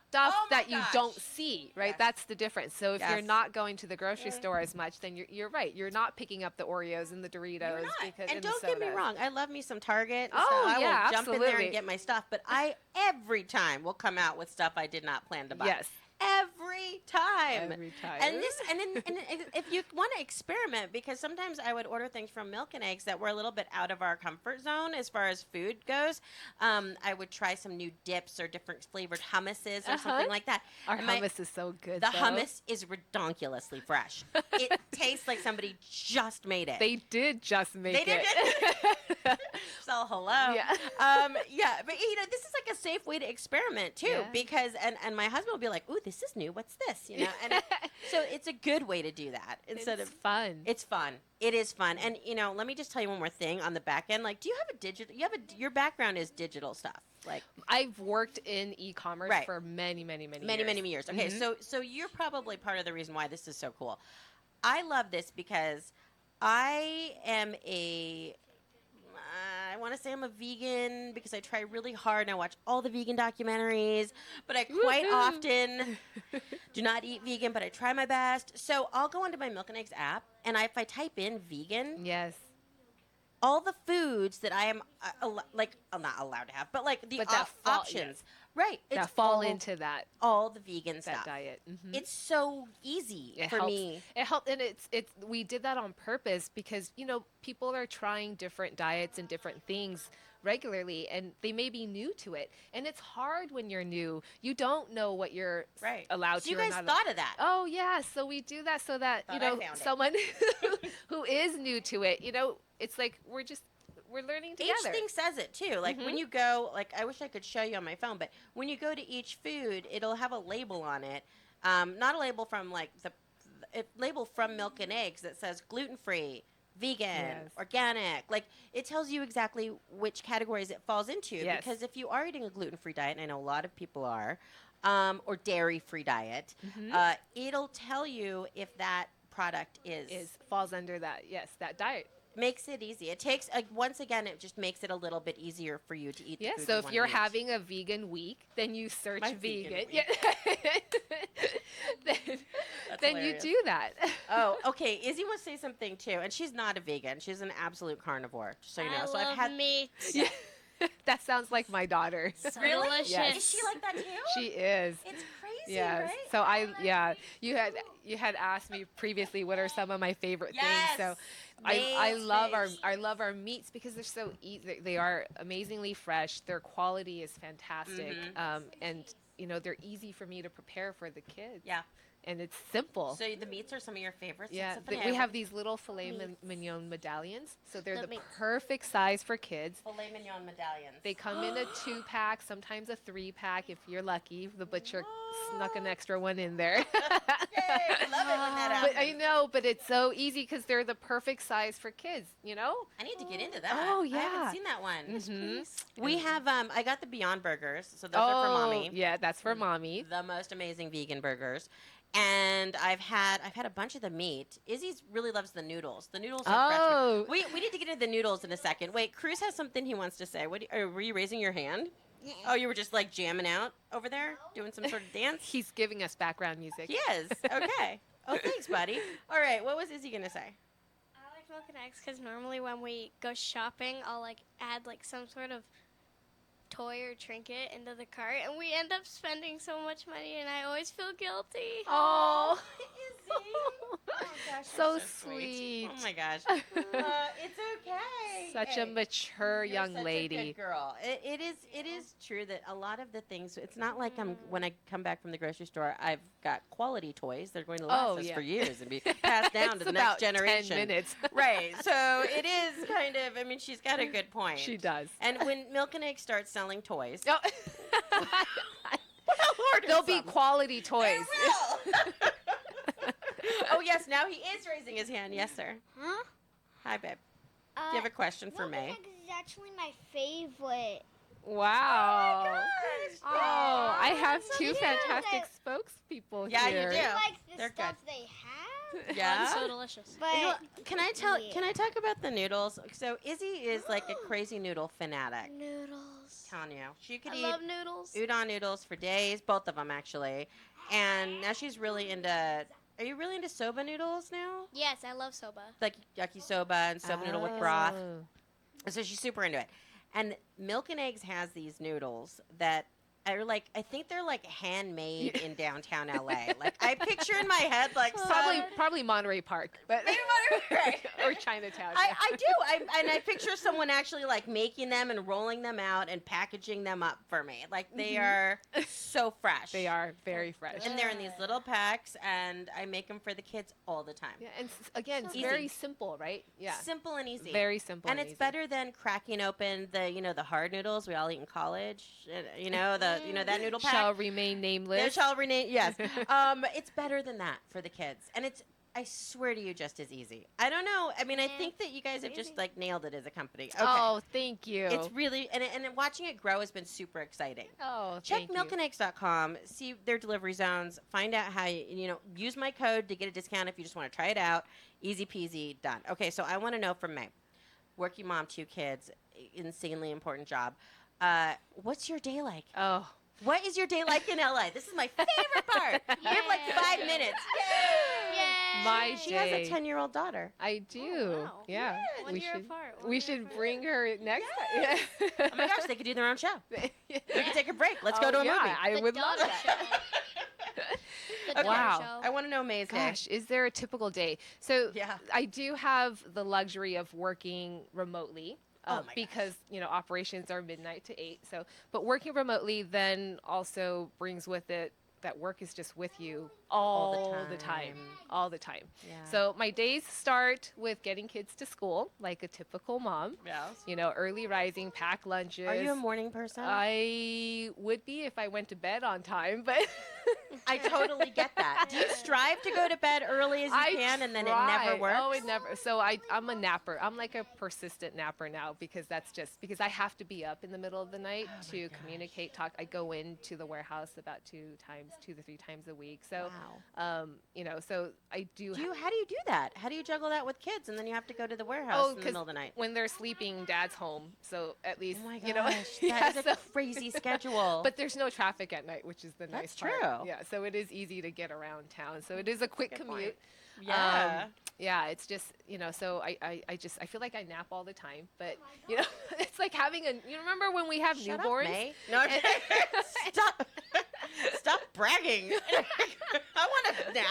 stuff that you don't see, right? Yes. That's the difference. So if you're not going to the grocery store as much, then you're right. You're not picking up the Oreos and the Doritos And don't get me wrong, I love me some Target. And Oh, stuff. I yeah, will jump in there absolutely. and get my stuff, but I every time will come out with stuff I did not plan to buy. Yes. Every time. Every time. And if you want to experiment, because sometimes I would order things from Milk and Eggs that were a little bit out of our comfort zone as far as food goes. I would try some new dips or different flavored hummuses or something like that. Our And hummus is so good. the though. hummus is redonkulously fresh. It tastes like somebody just made it. They did just make They did it. So hello. Yeah. But this is like a safe way to experiment too, Yeah. because and my husband will be like, "Ooh, this is new. what's this? You know, and so it's a good way to do that instead It's of fun. It's fun. It is fun. And you know, let me just tell you one more thing on the back end. Like, do you have a digital? Your background is digital stuff. Like, I've worked in e-commerce Right. for many years. many years. Okay, so you're probably part of the reason why this is so cool. I love this because I am I want to say I'm a vegan because I try really hard and I watch all the vegan documentaries, but I quite often do not eat vegan, but I try my best. So I'll go onto my Milk and Eggs app, and if I type in vegan, Yes. all the foods that I am I'm not allowed to have, but like the But that fall- options, right? That fall into that all the vegan stuff. diet. Mhm. It's so easy It for helps. me. It helped, and it's we did that on purpose because people are trying different diets and different things regularly, and they may be new to it, and it's hard when you're new. You don't know what you're Right. allowed So to. you or guys not thought of that. Oh yeah, so we do that so that Thought I found it. someone who is new to it, it's like we're learning together. Each thing says it too. Like when you go, like I wish I could show you on my phone, but when you go to each food, it'll have a label on it. Not a label from like a label from Milk and Eggs that says gluten-free, vegan, Yes. organic. Like it tells you exactly which categories it falls into. Yes. Because if you are eating a gluten-free diet, and I know a lot of people are, or dairy-free diet, it'll tell you if that product falls under that diet. makes it easy. It takes once again, it just makes it a little bit easier for you to eat. The Yeah, food so you if wanna you're eat. having a vegan week, then you search My vegan. vegan Yeah. then you hilarious. do that. Oh, okay. Izzy wants to say something too, and she's not a vegan. She's an absolute carnivore, just so you know. I So love I've had. meat. That sounds like my daughter. So Really? delicious. Yes. Is she like that too? She is. It's crazy, Yes. right? So you had asked me previously what are some of my favorite Yes. things. So I love Steaks. our meats because they're so easy. They are amazingly fresh. Their quality is fantastic. And they're easy for me to prepare for the kids. Yeah. And it's simple. So the meats are some of your favorites. Yeah, It's so funny. we have these little filet mignon medallions. So they're The the meats. perfect size for kids. filet mignon medallions. They come in a 2-pack, sometimes a 3-pack if you're lucky. The butcher snuck an extra one in there. Yay, I love it when that But happens. I know, but it's so easy because they're the perfect size for kids, I need to get into that. Oh, I yeah. haven't seen that one. Mhm. We have I got the Beyond Burgers, so those are for mommy. Yeah, that's for mommy. The most amazing vegan burgers. And I've had a bunch of the meat. Izzy's really loves the noodles. The noodles are Oh. fresh. We need to get into the noodles in a second. Wait, Cruz has something he wants to say. Were you raising your hand? Oh, you were just like jamming out over there, doing some sort of dance. He's giving us background music. He is. Okay. Oh, thanks, buddy. All right. What was Izzy gonna say? I like Milk and Eggs because normally when we go shopping, I'll like add like some sort of toy or trinket into the cart, and we end up spending so much money, and I always feel guilty. Oh, Izzy. Oh gosh, So you're sweet. Oh my gosh. It's okay. such a Hey. mature You're young such a lady. good girl. It is true that a lot of the things. It's not like when I come back from the grocery store, I've got quality toys. They're going to last Oh, us yeah. for years and be passed down to It's the about next generation. 10 minutes. Right. So it is kind of. I mean, she's got a good point. She does. And when Milk and Egg starts selling toys, Oh. we'll order They'll be some. quality They toys. will. Oh yes, now he is raising his hand. Yes, sir. Huh? Hi, babe. Do you have a question for Milk and May? Eggs is actually my favorite. Wow. Oh, I have so two cute. fantastic spokespeople Yeah, you here. do. I like the They're stuff they have. Yeah. so delicious. You know, But can I tell? yeah. Can I talk about the noodles? So Izzy is like a crazy noodle fanatic. noodles. Telling you, she could I eat love noodles. udon noodles for days, both of them actually. And now she's really into. Are you really into soba noodles now? Yes, I love soba. Like yakisoba and soba noodle with broth. Oh. So she's super into it. And Milk and Eggs has these noodles that are like, I think they're like handmade in downtown LA. Like I picture in my head like Probably Monterey Park, but Right. or Chinatown. I do. I picture someone actually like making them and rolling them out and packaging them up for me. Like they are so fresh. They are very fresh. And they're in these little packs, and I make them for the kids all the time. Yeah, and again, it's Easy. very simple, right? Yeah, Simple and easy. very simple. And it's easy. better than cracking open the hard noodles we all eat in college. The that noodle pack. Shall remain nameless. They shall rename. Yes. It's better than that for the kids, and it's. I swear to you, just as easy. I don't know. I mean, I think that you guys have just like nailed it as a company. Okay. Oh, thank you. It's really and watching it grow has been super exciting. Oh, Check thank you. milkandeggs.com, see their delivery zones, find out how use my code to get a discount if you just want to try it out. Easy peasy, done. Okay, so I want to know from May, working mom, 2 kids, insanely important job. What's your day like? Oh. What is your day like in LA? This is my favorite part. You have like 5 minutes. Yay! My She day. has a 10-year-old daughter. I do. wow. Yeah. 1 year apart. We should bring her next time. Oh my gosh, they could do their own show. We could take a break. Let's go to a movie. I would love that. The Wow. show. I want to know May's day. Gosh, is there a typical day? So Yeah. I do have the luxury of working remotely. Oh my Because operations are midnight to 8. So, but working remotely then also brings with it that work is just with you all the time. All the time. Yeah. So my days start with getting kids to school, like a typical mom. Yes. Early rising, pack lunches. Are you a morning person? I would be if I went to bed on time, but I totally get that. Do you strive to go to bed early as you can, and then it never works? Oh, it never. So I'm a napper. I'm like a persistent napper now because because I have to be up in the middle of the night to communicate, talk. I go into the warehouse about 2 to 3 times a week. So, so I do. How do you do that? How do you juggle that with kids, and then you have to go to the warehouse in the middle of the night? When they're sleeping, Dad's home. So at least, Oh my gosh, that is a crazy schedule. But there's no traffic at night, which is the nice part. That's true. Yeah, so it is easy to get around town. So it is a quick Good commute. point. Yeah. Yeah, it's just, so I feel like I nap all the time, but it's like having you remember when we have Shut newborns? up, May. No, stop. Stop bragging. I want to nap.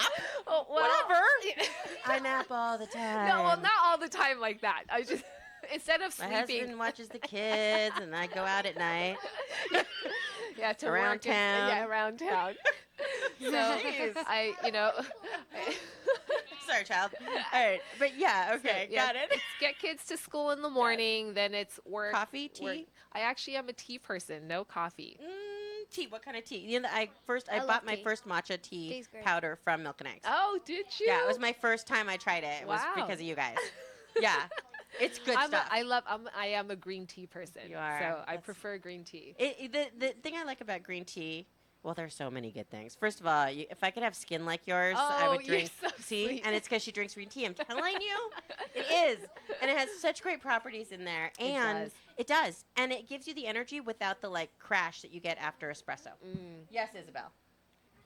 Oh, well, Whatever. I nap all the time. No, well, not all the time like that. I just, instead of My sleeping. husband watches the kids, and I go out at night. Yeah, to Around work and- town. Yeah, around town. So Jeez. Sorry, child. All right, but yeah, okay, yeah, got it. It's get kids to school in the morning, then it's work. Coffee, tea? work. I actually am a tea person, no coffee. Tea. What kind of tea? I love bought my tea. first matcha tea Tea's great. powder from Milk and Eggs. Oh, did you? Yeah, it was my first time I tried it. It was Wow. because of you guys. Yeah, it's good stuff. I am a green tea person. You are. So I That's- prefer green tea. The thing I like about green tea, well, there's so many good things. First of all, if I could have skin like yours, I Oh, would you're drink so tea. sweet. And it's because she drinks green tea. I'm telling you, it is. And it has such great properties in there. And it does. And it gives you the energy without the crash that you get after espresso. Yes, Isabel.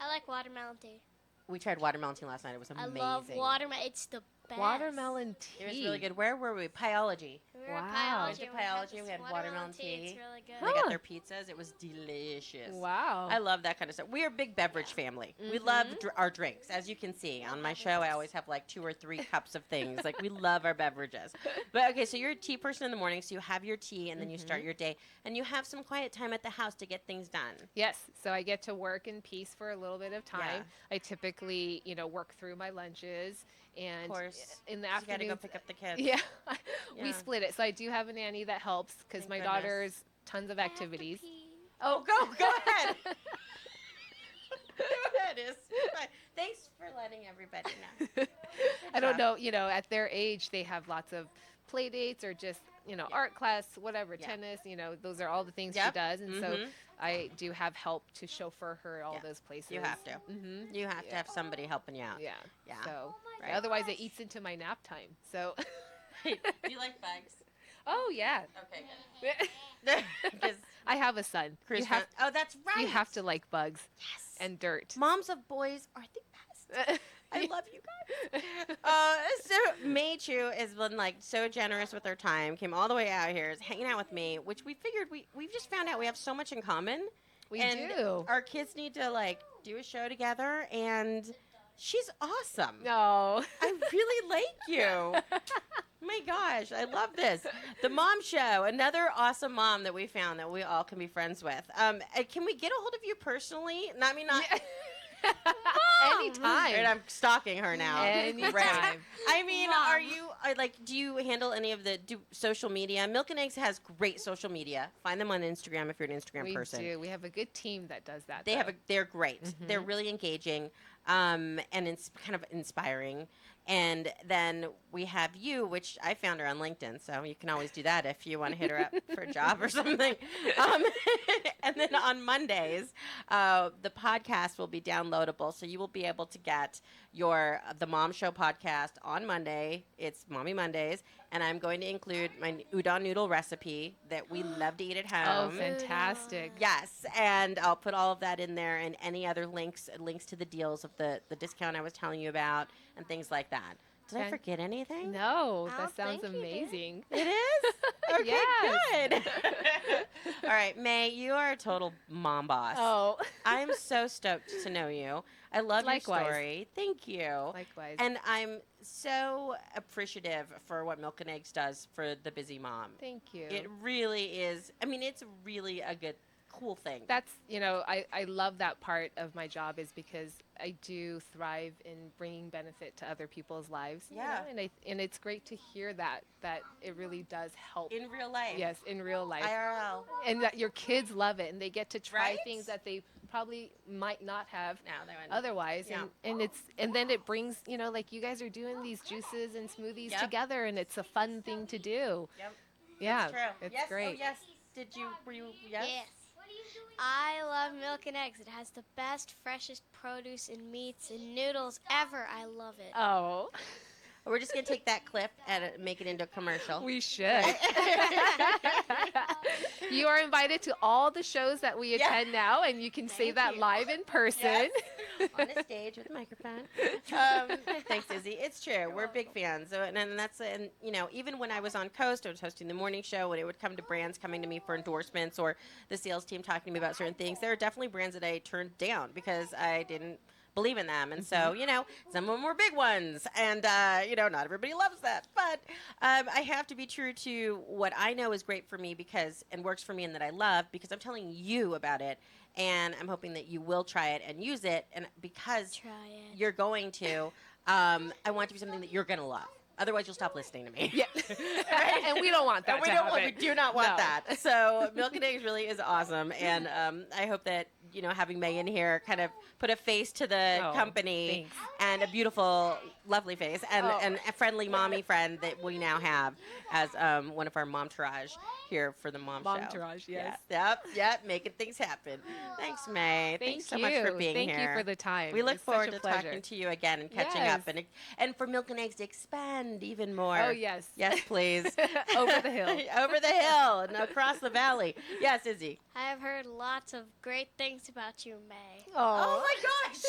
I like watermelon tea. We tried watermelon tea last night. It was amazing. I love watermelon. It's the best. Watermelon tea. It was really good. Where were we? Biology. We were at Wow. biology. Went to and we had biology, this we had watermelon tea. It's really good. They got their pizzas. It was delicious. Wow. I love that kind of stuff. We are a big beverage family. We love our drinks. As you can see on my show, I always have 2 or 3 cups of things. We love our beverages. But okay, so you're a tea person in the morning, so you have your tea and then you start your day. And you have some quiet time at the house to get things done. Yes, so I get to work in peace for a little bit of time. Yeah. I typically, work through my lunches, and Of course. in the You got to afternoon, go pick up the kids. yeah, Yeah. we split it. So I do have a nanny that helps because Thank my goodness. daughter's tons of activities. Oh, go ahead. Go ahead, Is. Thanks for letting everybody know. I don't know, at their age, they have lots of play dates or just, art class, whatever, Yeah. tennis, those are all the things Yep. she does. And so Mhm. I do have help to chauffeur her all Yeah. those places. You have to. Mm-hmm. You have to have somebody helping you out. Yeah. Yeah. So Right. otherwise it eats into my nap time. So, Do you like bugs? oh yeah. Okay, good. Because I have a son. Chris, oh, that's right. You have to like bugs Yes. and dirt. Moms of boys are the best. I love you guys. So May Chu has been so generous with her time. Came all the way out here, is hanging out with me, which we figured we've just found out we have so much in common. We and do. Our kids need to do a show together, and she's awesome. No. I really like you. Oh my gosh, I love this. The Mom Show, another awesome mom that we found that we all can be friends with. Can we get a hold of you personally? Anytime. Right, I'm stalking her now. Anytime. I mean, Mom. are you do you handle any of the social media? Milk and Eggs has great social media. Find them on Instagram if you're an Instagram We person. do. We have a good team that does that. They're great. They're really engaging, and it's kind of inspiring. And then we have you, which I found her on LinkedIn, so you can always do that if you want to hit her up for a job or something. And then on Mondays, the podcast will be downloadable, so you will be able to get the Mom Show podcast on Monday. It's Mommy Mondays, and I'm going to include my udon noodle recipe that we love to eat at Oh, home. fantastic. Yes, and I'll put all of that in there and any other links to the deals of the discount I was telling you about and things like that. Did I Okay. forget anything? No, I that don't sounds think you did. amazing. It is? Okay, Yes. good. All right, May, you are a total mom boss. Oh, I'm so stoked to know you. I love Likewise. your story. Thank you. likewise. And I'm so appreciative for what Milk and Eggs does for the busy mom. Thank you. It really is. I mean, it's really a cool thing. That's, I love that part of my job is because I do thrive in bringing benefit to other people's lives. Yeah. And it's great to hear that it really does help. in real life. Yes, in real life. IRL. And that your kids love it and they get to try Right? things that they probably might not have No, they wouldn't. otherwise. Yeah. And then it brings, like you guys are doing these juices and smoothies Yep. together and it's a fun thing to do. Yep. Yeah. That's true. It's yes. great. Oh, yes. Were you, yes? Yes. I love Milk and Eggs. It has the best, freshest produce and meats and noodles ever. I love it. Oh, We're just going to take that clip and make it into a commercial. we should. You are invited to all the shows that we Yeah. attend now, and you can say Thank that you. live in person. Yes. On a stage with a microphone. Thanks, Izzy. It's true. We're big fans. So, and that's, and even when I was on KOST, I was hosting the morning show, when it would come to brands coming to me for endorsements or the sales team talking to me about certain things, there are definitely brands that I turned down because I didn't believe in them. And so, some of them were big ones. And, not everybody loves that. But I have to be true to what I know is great for me and works for me and that I love because I'm telling you about it. And I'm hoping that you will try it and use it. And because Try it. you're going to, I want it to be something that you're going to love. Otherwise, you'll stop listening to me. Yeah. And we don't want that And to happen. we do not want No. that. So Milk and Eggs really is awesome. And I hope that, having Megan here kind of put a face to the Oh, company thanks. and a beautiful, lovely face and, Oh. and a friendly mommy friend that we now have as one of our momtourage here for the mom show. Momtourage, yes. Yep, making things happen. Thanks, May. Thanks so you. much for being Thank here. you for the time. We look It's such forward a to pleasure. talking to you again and catching Yes. up and for Milk and Eggs to expand even more. Oh, yes. Yes, please. Over the hill. Over the hill and across the valley. Yes, Izzy. I have heard lots of great things about you, May. Oh my gosh.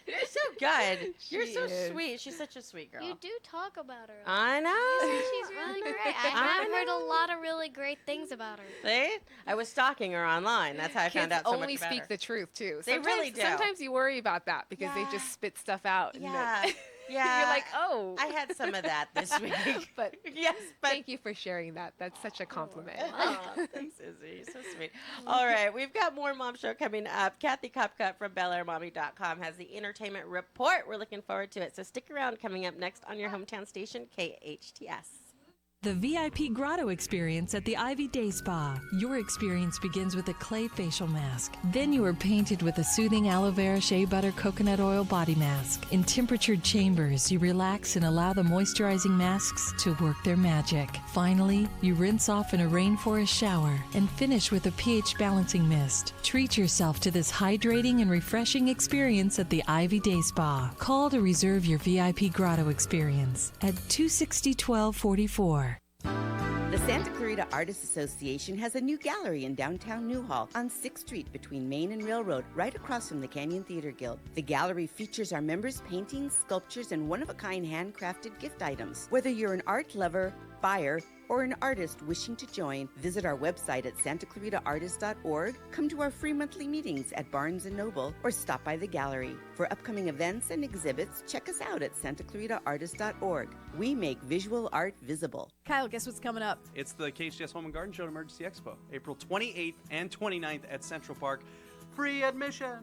You're so good. You're She so is. sweet. She's such a sweet girl. You do talk about her. I know. She's really great. I've heard a lot of really great things about her. See? I was stalking her online. That's how I found Kids out so only much about speak her. the truth too. They really do. Sometimes you worry about that because Yeah. they just spit stuff out. And Yeah. then Yeah. you're like, oh. I had some of that this week. But yes, but thank you for sharing that. That's such a compliment. Oh, thanks, Izzy. You're so sweet. All right, we've got more Mom Show coming up. Kathy Kopcut from BelAirMommy.com has the entertainment report. We're looking forward to it. So stick around. Coming up next on your hometown station, KHTS. The VIP Grotto experience at the Ivy Day Spa. Your experience begins with a clay facial mask. Then you are painted with a soothing aloe vera shea butter coconut oil body mask. In temperatured chambers, you relax and allow the moisturizing masks to work their magic. Finally, you rinse off in a rainforest shower and finish with a pH balancing mist. Treat yourself to this hydrating and refreshing experience at the Ivy Day Spa. Call to reserve your VIP Grotto experience at 260-1244. The Santa Clarita Artists Association has a new gallery in downtown Newhall on 6th Street between Main and Railroad, right across from the Canyon Theater Guild. The gallery features our members' paintings, sculptures, and one-of-a-kind handcrafted gift items. Whether you're an art lover, buyer, or an artist wishing to join, visit our website at santaclaritaartist.org, come to our free monthly meetings at Barnes & Noble, or stop by the gallery. For upcoming events and exhibits, check us out at santaclaritaartist.org. We make visual art visible. Kyle, guess what's coming up? It's the KHTS Home and Garden Show at Emergency Expo, April 28th and 29th at Central Park. Free admission.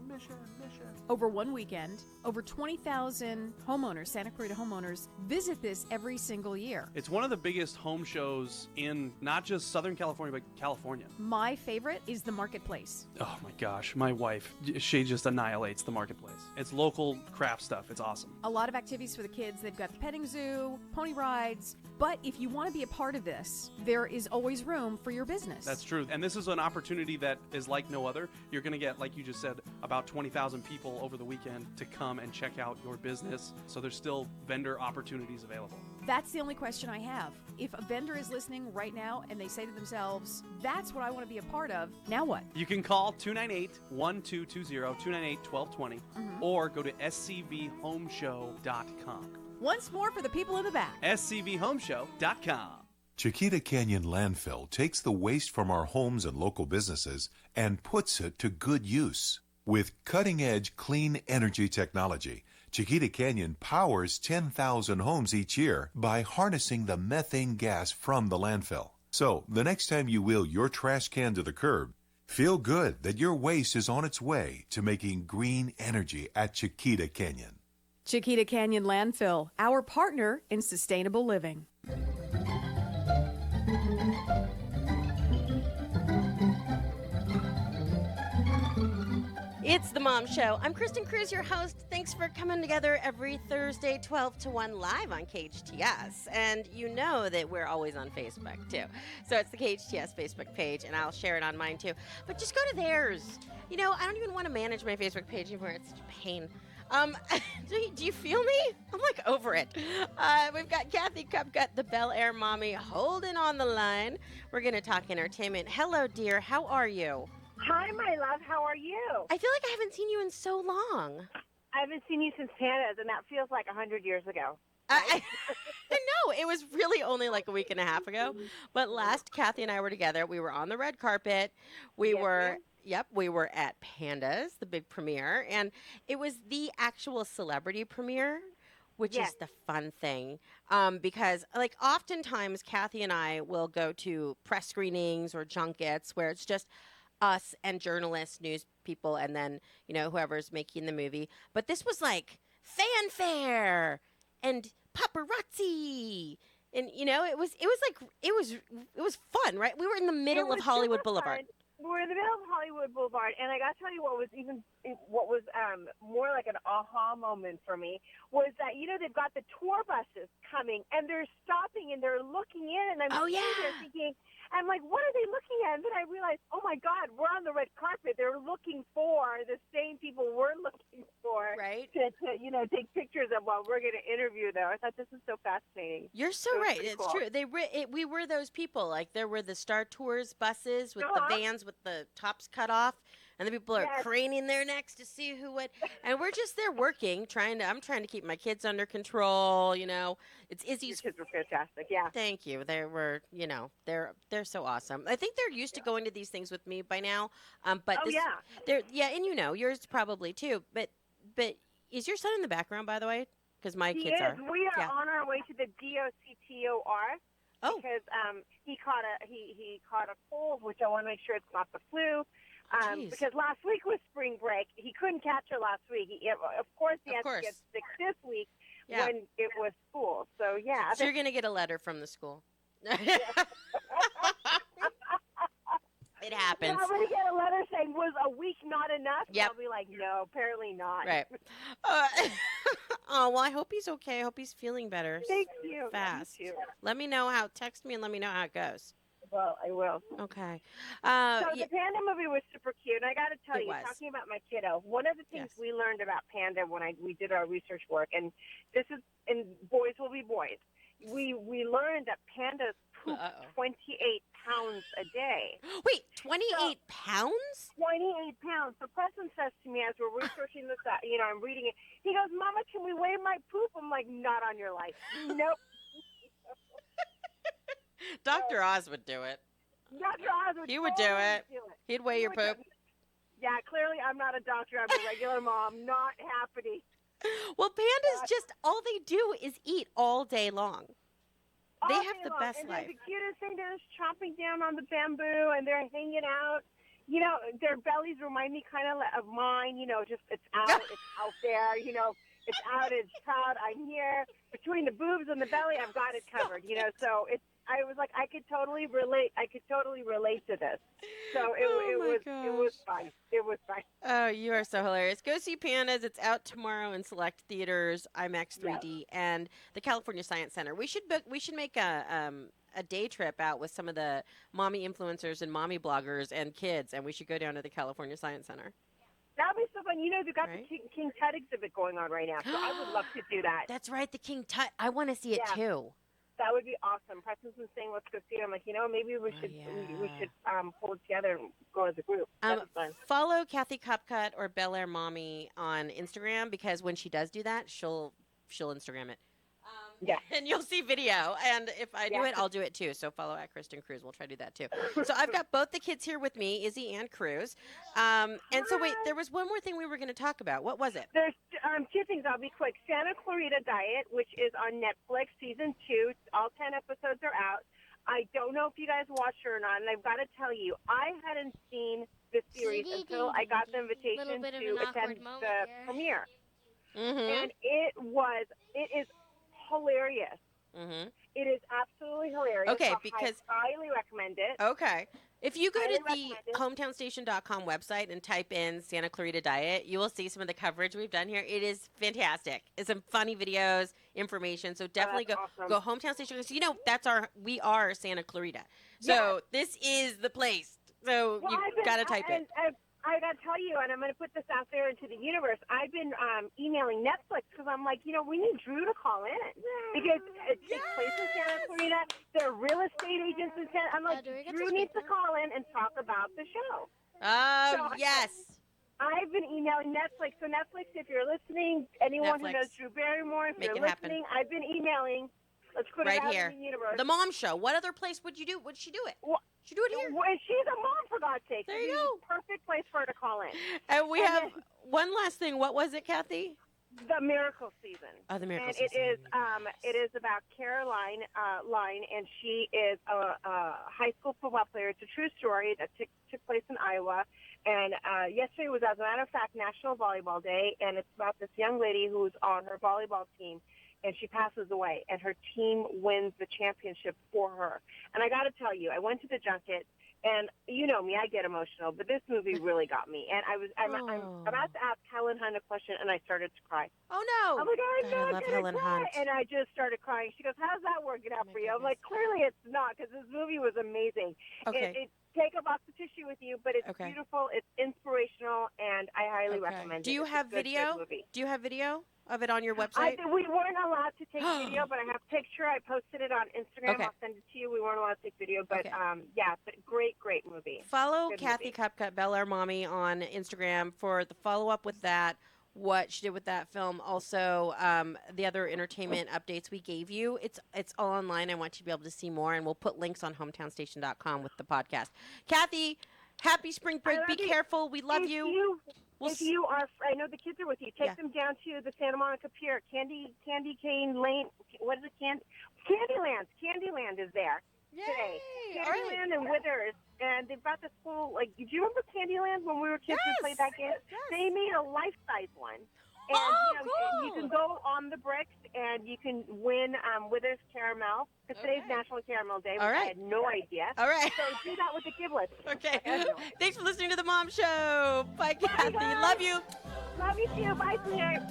Over one weekend, over 20,000 homeowners, Santa Clarita homeowners, visit this every single year. It's one of the biggest home shows in not just Southern California, but California. My favorite is the marketplace. Oh my gosh, my wife, she just annihilates the marketplace. It's local craft stuff. It's awesome. A lot of activities for the kids. They've got the petting zoo, pony rides. But if you want to be a part of this, there is always room for your business. That's true. And this is an opportunity that is like no other. You're going to get, like you just said, about 20,000 people over the weekend to come and check out your business. So there's still vendor opportunities available. That's the only question I have. If a vendor is listening right now and they say to themselves, that's what I want to be a part of, now what? You can call 298-1220, 298-1220, or go to scvhomeshow.com. Once more for the people in the back. scvhomeshow.com. Chiquita Canyon Landfill takes the waste from our homes and local businesses and puts it to good use. With cutting-edge clean energy technology, Chiquita Canyon powers 10,000 homes each year by harnessing the methane gas from the landfill. So, the next time you wheel your trash can to the curb, feel good that your waste is on its way to making green energy at Chiquita Canyon. Chiquita Canyon Landfill, our partner in sustainable living. It's the Mom Show. I'm Kristin Cruz, your host. Thanks for coming together every Thursday, 12 to 1, live on KHTS. And you know that we're always on Facebook, too. So it's the KHTS Facebook page, and I'll share it on mine, too. But just go to theirs. You know, I don't even want to manage my Facebook page anymore. It's such a pain. Do you feel me? I'm like over it. We've got Kathy Cupgut, the Bel Air mommy, holding on the line. We're going to talk entertainment. Hello, dear. How are you? Hi, my love. How are you? I feel like I haven't seen you in so long. I haven't seen you since Pandas, and that feels like 100 years ago. I know. It was really only like a week and a half ago. But last Kathy and I were together. We were on the red carpet. We were at Pandas, the big premiere. And it was the actual celebrity premiere, which is the fun thing. Because, like, oftentimes Kathy and I will go to press screenings or junkets where it's just us and journalists, news people, and then, you know, whoever's making the movie. But this was like fanfare and paparazzi. And, you know, it was fun, right? We were in the middle of Hollywood Boulevard. We're in the middle of Hollywood Boulevard, and I got to tell you what was more like an aha moment for me was that, you know, they've got the tour buses coming, and they're stopping, and they're looking in, and I'm sitting there thinking, I'm like, what are they looking at? And then I realized, oh, my God, we're on the red carpet. They're looking for the same people we're looking for. Right. To you know, take pictures of while we're going to interview them. I thought this is so fascinating. You're so right. It's cool. True. We were those people. Like, there were the Star Tours buses with the vans with the tops cut off. And the people are craning their necks to see who would. And we're just there working, I'm trying to keep my kids under control, you know. It's Izzy's. Your kids were fantastic, yeah. Thank you. They were, you know, they're so awesome. I think they're used to going to these things with me by now. But and you know, yours probably too. But is your son in the background, by the way? Because my kids are. We are on our way to the DOCTOR. Oh. Because he caught a cold, which I want to make sure it's not the flu. Because last week was spring break. He couldn't catch her last week. Of course, he had to get sick this week when it was school. So, yeah. So you're going to get a letter from the school. It happens. I'm going to get a letter saying, was a week not enough? Yep. I'll be like, no, apparently not. Right. Well, I hope he's okay. I hope he's feeling better. Thank you. Fast. You too. Text me and let me know how it goes. Well, I will. Okay. The Panda movie was super cute, and I got to tell you, talking about my kiddo, one of the things we learned about Panda when we did our research work, and boys will be boys, we learned that pandas poop 28 pounds a day. Wait, 28 pounds? 28 pounds. So Preston says to me as we're researching this, you know, I'm reading it, he goes, Mama, can we weigh my poop? I'm like, not on your life. Nope. Dr. Oz would do it. Dr. Oz would He would do it. He'd weigh your poop. Yeah, clearly I'm not a doctor. I'm a regular mom. Not happening. Well, pandas just, all they do is eat all day long. They have the best life. The cutest thing, they're just chopping down on the bamboo, and they're hanging out, you know, their bellies remind me kind of mine. You know, just it's out there. You know, it's out, it's proud. I'm here between the boobs and the belly. I've got it covered. You know, so it's. I was like, I could totally relate. I could totally relate to this. So it was fun. It was fun. Oh, you are so hilarious. Go see Pandas. It's out tomorrow in select theaters, IMAX 3D, and the California Science Center. We should make a day trip out with some of the mommy influencers and mommy bloggers and kids, and we should go down to the California Science Center. That would be so fun. You know, they've got the King Tut exhibit going on right now, so I would love to do that. That's right, the King Tut. I want to see it too. That would be awesome. Preston's been saying, let's go see it. I'm like, you know, maybe we should pull it together and go as a group. That'd be fun. Follow Kathy Cupcut or Bel Air Mommy on Instagram, because when she does do that, she'll Instagram it. And you'll see video. And if I do it, I'll do it too. So follow at Kristin Cruz. We'll try to do that too. So I've got both the kids here with me, Izzy and Cruz. And so wait, there was one more thing we were going to talk about. What was it? There's two things. I'll be quick. Santa Clarita Diet, which is on Netflix, season 2. All 10 episodes are out. I don't know if you guys watched it or not, and I've got to tell you, I hadn't seen the series until I got the invitation to attend the premiere. And it is hilarious. It is absolutely hilarious. Okay, because I highly recommend it. Okay. If you go to the hometownstation.com website and type in Santa Clarita Diet, you will see some of the coverage we've done here. It is fantastic. It's some funny videos, information. So definitely go Hometown Station. So, you know, we are Santa Clarita. So this is the place. So you've got to type it. I got to tell you, and I'm going to put this out there into the universe, I've been emailing Netflix because I'm like, you know, we need Drew to call in because it takes place in Santa Clarita. They're real estate agents in Santa. I'm like, Drew needs to call in and talk about the show. Oh, yes. I've been emailing Netflix. So Netflix, if you're listening, anyone who knows Drew Barrymore, if you're listening, I've been emailing. Let's put it out here in the universe. The Mom Show. What other place would you do? Would she do it? She do it here. She's a mom, for God's sake. There you go. Perfect place for her to call in. And we have one last thing. What was it, Kathy? The Miracle Season. Oh, the Miracle Season. It is about Caroline Line, and she is a high school football player. It's a true story that took place in Iowa. And yesterday was, as a matter of fact, National Volleyball Day, and it's about this young lady who's on her volleyball team. And she passes away, and her team wins the championship for her. And I got to tell you, I went to the junket, and you know me, I get emotional, but this movie really got me. And I'm about to ask Helen Hunt a question, and I started to cry. Oh, no. I'm like, I love Helen Hunt. And I just started crying. She goes, how's that working out for you? I'm like, clearly it's not, because this movie was amazing. Okay. Take a box of tissue with you, but it's beautiful, it's inspirational, and I highly recommend it. Do you have video? Do you have video of it on your website? We weren't allowed to take video, but I have a picture. I posted it on Instagram. I'll send it to you. We weren't allowed to take video, but but great movie. Follow Kathy Cupcut, Bel Air Mommy on Instagram for the follow-up with that, what she did with that film. Also, the other entertainment updates we gave you. It's all online. I want you to be able to see more, and we'll put links on hometownstation.com with the podcast. Kathy, happy spring break. Be careful. We love you. If you are, I know the kids are with you. Take them down to the Santa Monica Pier, Candy Cane Lane. What is it? Candyland. Candyland is there today. Candyland and Withers, and they've got this whole did you remember Candyland when we were kids? We played that game. Yes. They made a life-size one. And cool. you can go on the bricks and you can win Withers caramel. Because today's National Caramel Day, which I had no idea. All right. So do that with the giblets. Okay. Thanks for listening to The Mom Show. Bye, Kathy. Love you. Love you too. Bye, sweetheart.